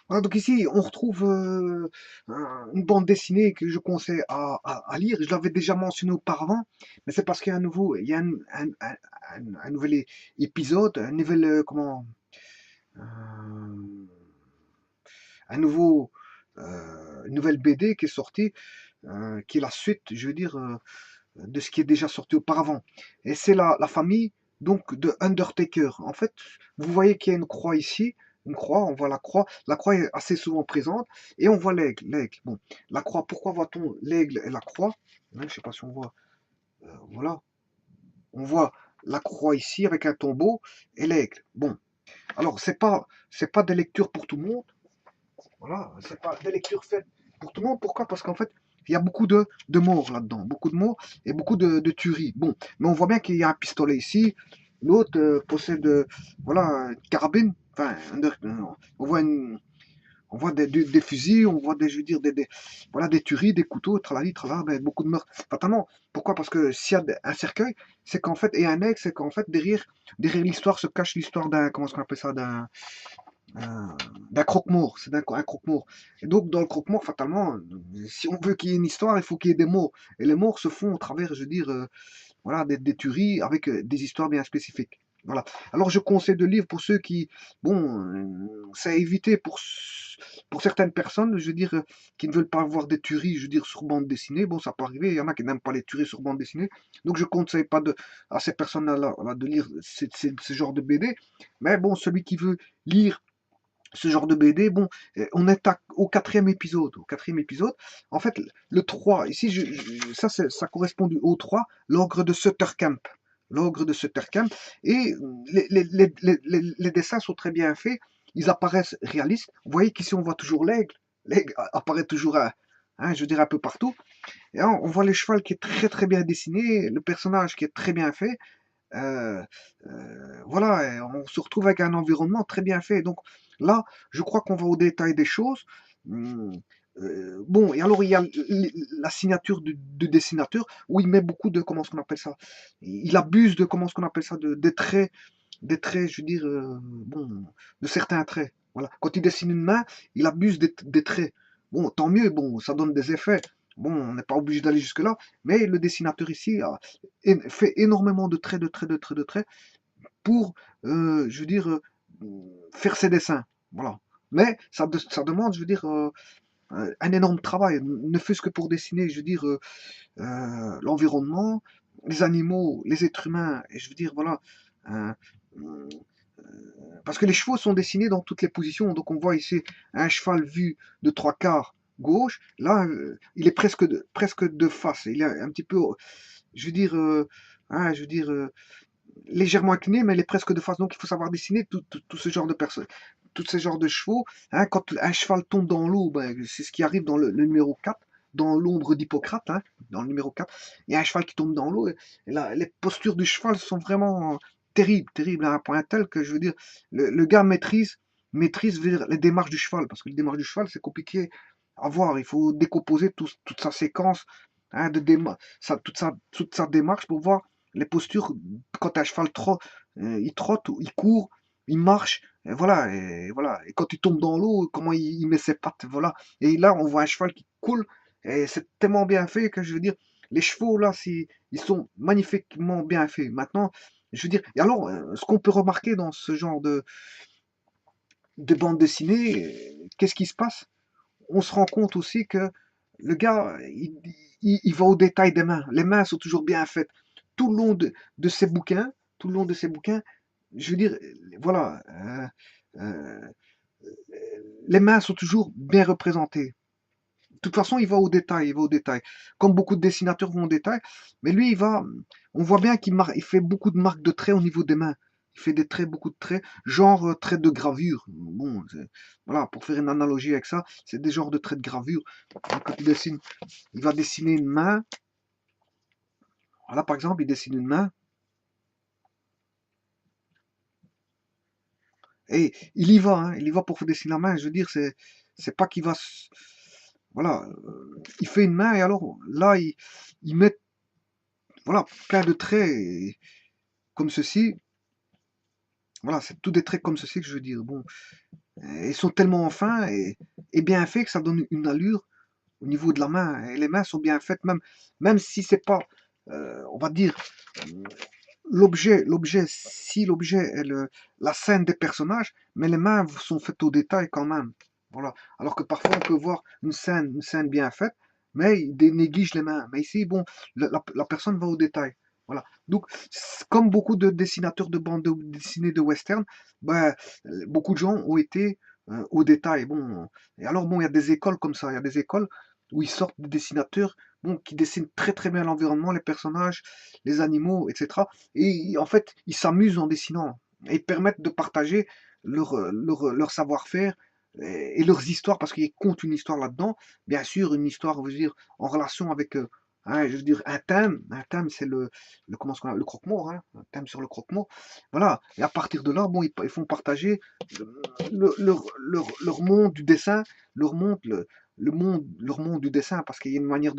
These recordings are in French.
Voilà, donc ici, on retrouve une bande dessinée que je conseille à lire. Je l'avais déjà mentionné auparavant, mais c'est parce qu'il y a un nouveau, il y a un nouvel épisode, un nouvel, euh, un nouveau, une nouvelle BD qui est sortie, qui est la suite, je veux dire, de ce qui est déjà sorti auparavant. Et c'est la famille donc de Undertaker. En fait, vous voyez qu'il y a une croix ici, une croix, on voit la croix. La croix est assez souvent présente et on voit l'aigle. L'aigle. Bon, la croix. Pourquoi voit-on l'aigle et la croix? Je ne sais pas si on voit. Voilà, on voit la croix ici avec un tombeau et l'aigle. Bon, alors c'est pas des lectures pour tout le monde. Voilà, c'est pas des lectures faites pour tout le monde. Pourquoi? Parce qu'en fait, il y a beaucoup de morts là-dedans, beaucoup de morts et beaucoup de tueries. Bon, mais on voit bien qu'il y a un pistolet ici. L'autre possède, voilà, une carabine. Enfin, on voit on voit des fusils, on voit je veux dire, voilà, des tueries, des couteaux, tralali, tralala, ben, beaucoup de meurtres. Fatalement. Pourquoi? Parce que s'il y a un cercueil, c'est qu'en fait, et un aigle, c'est qu'en fait, derrière l'histoire se cache l'histoire d'un, comment est-ce qu'on appelle ça, d'un croque-mort, c'est un croque-mort. Et donc, dans le croque-mort, fatalement, si on veut qu'il y ait une histoire, il faut qu'il y ait des morts. Et les morts se font au travers, je veux dire, voilà, des tueries avec des histoires bien spécifiques. Voilà. Alors, je conseille de lire pour ceux qui, bon, c'est à éviter pour certaines personnes, je veux dire, qui ne veulent pas voir des tueries, je veux dire, sur bande dessinée. Bon, ça peut arriver, il y en a qui n'aiment pas les tueries sur bande dessinée. Donc, je ne conseille pas à ces personnes-là de lire ce genre de BD. Mais bon, celui qui veut lire ce genre de BD, bon, on est au quatrième épisode. Au quatrième épisode, en fait, le 3 ici, ça, ça correspond au 3 l'ogre de Suttercamp. L'ogre de Suttercamp. Et les dessins sont très bien faits, ils apparaissent réalistes. Vous voyez qu'ici, on voit toujours l'aigle. L'aigle apparaît toujours, je dirais, un peu partout. Et on voit le cheval qui est très très bien dessiné, le personnage qui est très bien fait. Euh, voilà, et on se retrouve avec un environnement très bien fait. Donc là, je crois qu'on va au détail des choses. Hum, bon, et alors il y a la signature du dessinateur où il met beaucoup de, comment est-ce qu'on appelle ça? Il abuse de, comment est-ce qu'on appelle ça? Des traits, je veux dire, bon, de certains traits. Voilà. Quand il dessine une main, il abuse des traits. Bon, tant mieux, bon, ça donne des effets. Bon, on n'est pas obligé d'aller jusque-là, mais le dessinateur ici fait énormément de traits, de traits, de traits, de traits pour, je veux dire, faire ses dessins. Voilà. Mais ça demande, je veux dire, un énorme travail, ne fût-ce que pour dessiner, je veux dire, l'environnement, les animaux, les êtres humains, et je veux dire, voilà. euh, euh, Parce que les chevaux sont dessinés dans toutes les positions, donc on voit ici un cheval vu de trois quarts gauche, là, il est presque de face, il est un petit peu, je veux dire, je veux dire, légèrement incliné, mais elle est presque de face. Donc il faut savoir dessiner tout ce genre de personnes, tout ce genre de chevaux. Hein, quand un cheval tombe dans l'eau, ben, c'est ce qui arrive dans le numéro 4, dans l'ombre d'Hippocrate, hein, dans le numéro 4. Il y a un cheval qui tombe dans l'eau, et là, les postures du cheval sont vraiment terribles, terribles, à un point tel que je veux dire, le gars maîtrise je veux dire, les démarches du cheval, parce que les démarches du cheval, c'est compliqué à voir. Il faut décomposer toute sa séquence, hein, toute sa démarche pour voir les postures quand un cheval il trotte, il court, il marche, et voilà. Et quand il tombe dans l'eau, comment il met ses pattes, voilà. Et là, on voit un cheval qui coule, et c'est tellement bien fait que je veux dire, les chevaux là, ils sont magnifiquement bien faits. Maintenant, je veux dire, et alors, ce qu'on peut remarquer dans ce genre de bande dessinée, qu'est-ce qui se passe? On se rend compte aussi que le gars, il va au détail des mains. Les mains sont toujours bien faites. Tout le long de ses bouquins, tout le long de ses bouquins, je veux dire, voilà, euh, les mains sont toujours bien représentées. De toute façon, il va au détail, il va au détail. Comme beaucoup de dessinateurs vont au détail, mais lui, on voit bien il fait beaucoup de marques de traits au niveau des mains. Il fait des traits, beaucoup de traits, genre traits de gravure. Bon, voilà, pour faire une analogie avec ça, c'est des genres de traits de gravure. Quand il va dessiner une main. Voilà, par exemple, il dessine une main et il y va pour dessiner la main. Je veux dire, c'est pas qu'il va, voilà, il fait une main et alors là, il met, voilà, plein de traits comme ceci. Voilà, c'est tous des traits comme ceci que je veux dire. Bon, Ils sont tellement fins et bien faits que ça donne une allure au niveau de la main. Et les mains sont bien faites, même si c'est pas, on va dire, si l'objet est la scène des personnages, mais les mains sont faites au détail quand même. Voilà. Alors que parfois on peut voir une scène bien faite, mais il néglige les mains. Mais ici, bon, la personne va au détail. Voilà. Donc, comme beaucoup de dessinateurs de bandes dessinées de western, ben, beaucoup de gens ont été au détail. Bon, et alors bon, il y a des écoles comme ça, il y a des écoles où ils sortent des dessinateurs, bon, qui dessinent très très bien l'environnement, les personnages, les animaux, etc. Et en fait, ils s'amusent en dessinant et permettent de partager leur savoir-faire et leurs histoires parce qu'ils comptent une histoire là-dedans. Bien sûr, une histoire, je veux dire, en relation avec, je veux dire, un thème. Un thème, c'est comment le croque-mort, hein, un thème sur le croque-mort. Voilà. Et à partir de là, bon, ils font partager leur monde du dessin, leur monde, leur monde du dessin, parce qu'il y a une manière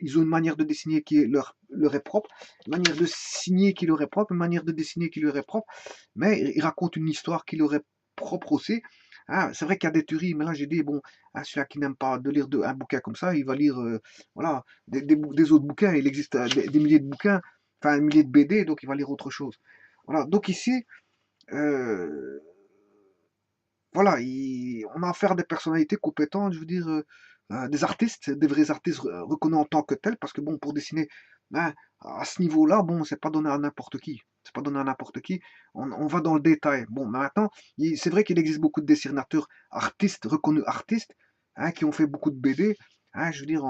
ils ont une manière de dessiner qui leur est propre, une manière de signer qui leur est propre, une manière de dessiner qui leur est propre, mais ils racontent une histoire qui leur est propre aussi. Ah, c'est vrai qu'il y a des tueries, mais là j'ai dit, bon, hein, celui-là qui n'aime pas de lire un bouquin comme ça, il va lire voilà, des autres bouquins, il existe des milliers de bouquins, enfin des milliers de BD, donc il va lire autre chose. Voilà, donc ici, euh, voilà, on a affaire à des personnalités compétentes, je veux dire, des artistes, des vrais artistes reconnus en tant que tels, parce que bon, pour dessiner hein, à ce niveau-là, bon, c'est pas donné à n'importe qui. C'est pas donné à n'importe qui. On va dans le détail. Bon, mais maintenant, c'est vrai qu'il existe beaucoup de dessinateurs artistes, reconnus artistes, hein, qui ont fait beaucoup de BD. Hein, je veux dire,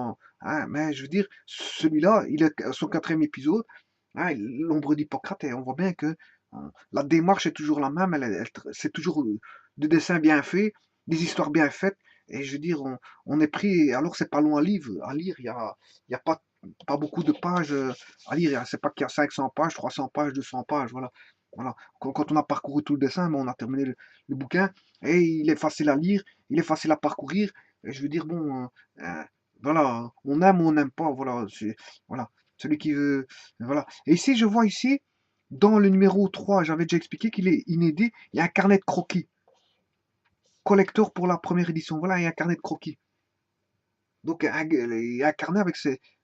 mais je veux dire, celui-là, il est à son quatrième épisode, hein, l'ombre d'Hippocrate, et on voit bien que la démarche est toujours la même, c'est toujours de dessins bien faits, des histoires bien faites. Et je veux dire, on est pris, alors c'est pas long à lire, il y a pas beaucoup de pages à lire. C'est pas qu'il y a 500 pages, 300 pages, 200 pages, voilà. Voilà. Quand on a parcouru tout le dessin, ben, on a terminé le bouquin et il est facile à lire, il est facile à parcourir. Et je veux dire, bon, voilà, on aime ou on n'aime pas, voilà, voilà, celui qui veut, voilà. Et ici, je vois ici, dans le numéro 3, j'avais déjà expliqué qu'il est inédit, il y a un carnet de croquis collector pour la première édition. Voilà, il y a un carnet de croquis. Donc, il y a un carnet avec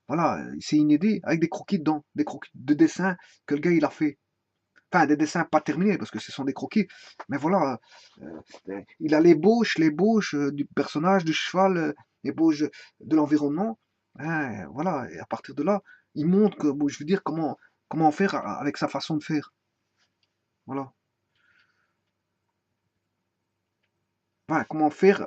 voilà, c'est inédit, avec des croquis dedans, des croquis de dessins que le gars il a fait. Enfin, des dessins pas terminés parce que ce sont des croquis. Mais voilà, il a l'ébauche du personnage, du cheval, l'ébauche de l'environnement. Hein, voilà, et à partir de là, il montre que, bon, je veux dire, comment faire avec sa façon de faire. Voilà. Voilà, comment faire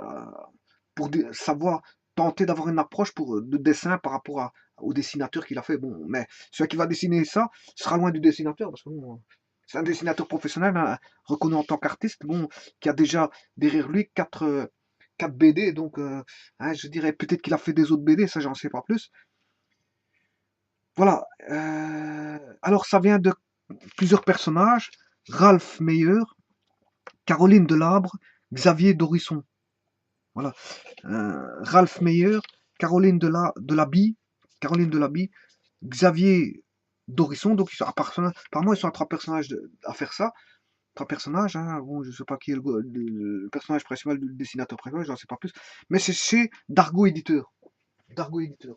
pour savoir tenter d'avoir une approche de dessin par rapport au dessinateur qu'il a fait. Bon, mais celui qui va dessiner ça sera loin du dessinateur parce que bon, c'est un dessinateur professionnel, hein, reconnu en tant qu'artiste, bon, qui a déjà derrière lui 4 BD, donc hein, je dirais peut-être qu'il a fait des autres BD, ça j'en sais pas plus. Voilà. Alors ça vient de plusieurs personnages, Ralph Meyer, Caroline Delabre, Xavier Dorisson. Voilà. Ralph Meyer, Caroline Delaby, Xavier Dorisson. Donc, apparemment, ils sont à 3 personnages à faire ça. 3 personnages, hein. Bon, je sais pas qui est le personnage principal, le dessinateur principal, j'en sais pas plus. Mais c'est chez Dargo Éditeur. Dargo Éditeur.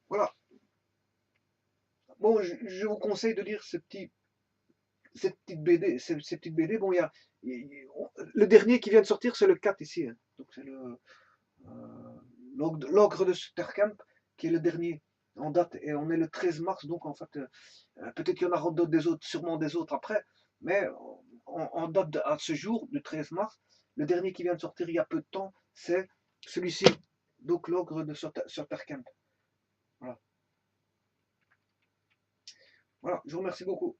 Voilà. Bon, je vous conseille de lire ces petites BD. Ces petites BD. Bon, le dernier qui vient de sortir, c'est le 4 ici, hein. Donc, c'est l'ogre de Suttercamp, qui est le dernier en date, et on est le 13 mars, donc en fait, peut-être qu'il y en aura d'autres, des autres, sûrement des autres après, mais en date à ce jour, du 13 mars, le dernier qui vient de sortir il y a peu de temps, c'est celui-ci, donc l'ogre de Suttercamp. Voilà. Voilà, je vous remercie beaucoup.